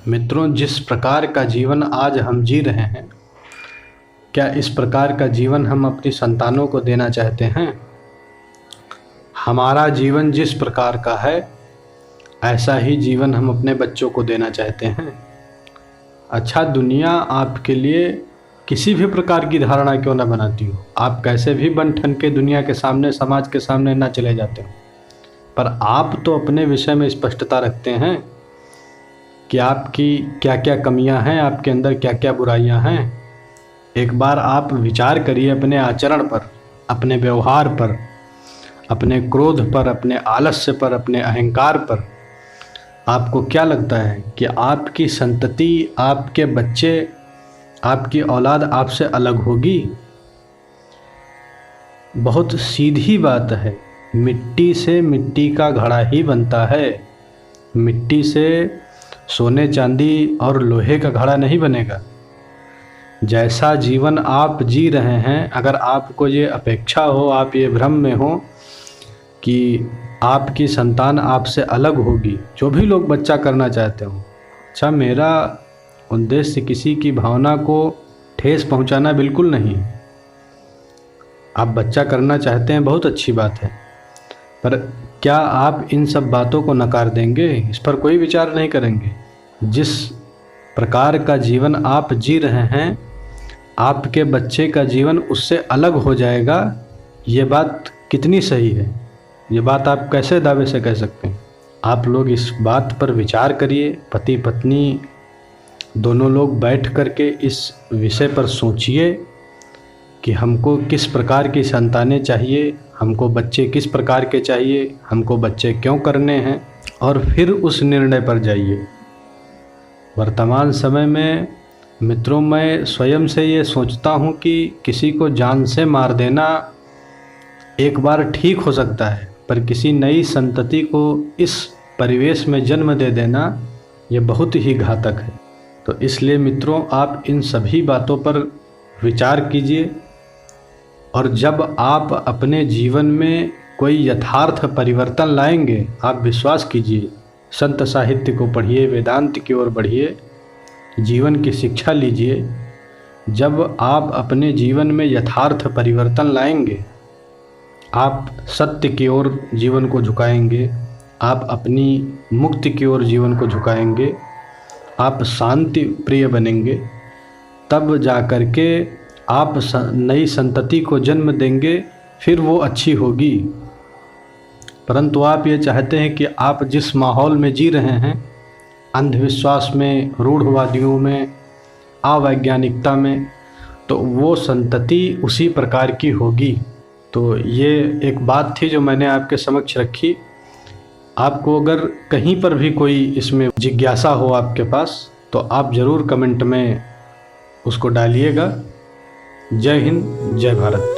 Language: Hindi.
मित्रों, जिस प्रकार का जीवन आज हम जी रहे हैं, क्या इस प्रकार का जीवन हम अपनी संतानों को देना चाहते हैं? हमारा जीवन जिस प्रकार का है, ऐसा ही जीवन हम अपने बच्चों को देना चाहते हैं। अच्छा, दुनिया आपके लिए किसी भी प्रकार की धारणा क्यों न बनाती हो, आप कैसे भी बन ठन के दुनिया के सामने, समाज के सामने ना चले जाते हो, पर आप तो अपने विषय में स्पष्टता रखते हैं कि आपकी क्या क्या कमियां हैं, आपके अंदर क्या क्या बुराइयां हैं। एक बार आप विचार करिए अपने आचरण पर, अपने व्यवहार पर, अपने क्रोध पर, अपने आलस्य पर, अपने अहंकार पर। आपको क्या लगता है कि आपकी संतति, आपके बच्चे, आपकी औलाद आपसे अलग होगी? बहुत सीधी बात है, मिट्टी से मिट्टी का घड़ा ही बनता है। मिट्टी से सोने चांदी और लोहे का घड़ा नहीं बनेगा। जैसा जीवन आप जी रहे हैं, अगर आपको ये अपेक्षा हो, आप ये भ्रम में हो कि आपकी संतान आपसे अलग होगी, जो भी लोग बच्चा करना चाहते हो। अच्छा, मेरा उद्देश्य किसी की भावना को ठेस पहुंचाना बिल्कुल नहीं। आप बच्चा करना चाहते हैं, बहुत अच्छी बात है, पर क्या आप इन सब बातों को नकार देंगे? इस पर कोई विचार नहीं करेंगे? जिस प्रकार का जीवन आप जी रहे हैं, आपके बच्चे का जीवन उससे अलग हो जाएगा। ये बात कितनी सही है? ये बात आप कैसे दावे से कह सकते हैं? आप लोग इस बात पर विचार करिए। पति पत्नी दोनों लोग बैठ करके इस विषय पर सोचिए कि हमको किस प्रकार की संतानें चाहिए, हमको बच्चे किस प्रकार के चाहिए, हमको बच्चे क्यों करने हैं, और फिर उस निर्णय पर जाइए। वर्तमान समय में मित्रों, मैं स्वयं से ये सोचता हूँ कि किसी को जान से मार देना एक बार ठीक हो सकता है, पर किसी नई संतति को इस परिवेश में जन्म दे देना ये बहुत ही घातक है। तो इसलिए मित्रों, आप इन सभी बातों पर विचार कीजिए, और जब आप अपने जीवन में कोई यथार्थ परिवर्तन लाएंगे, आप विश्वास कीजिए, संत साहित्य को पढ़िए, वेदांत की ओर बढ़िए, जीवन की शिक्षा लीजिए। जब आप अपने जीवन में यथार्थ परिवर्तन लाएंगे, आप सत्य की ओर जीवन को झुकाएंगे, आप अपनी मुक्ति की ओर जीवन को झुकाएंगे, आप शांति प्रिय बनेंगे, तब जाकर के आप नई संतति को जन्म देंगे, फिर वो अच्छी होगी। परंतु आप ये चाहते हैं कि आप जिस माहौल में जी रहे हैं, अंधविश्वास में, रूढ़वादियों में, अवैज्ञानिकता में, तो वो संतति उसी प्रकार की होगी। तो ये एक बात थी जो मैंने आपके समक्ष रखी। आपको अगर कहीं पर भी कोई इसमें जिज्ञासा हो आपके पास, तो आप ज़रूर कमेंट में उसको डालिएगा। जय हिंद, जय भारत।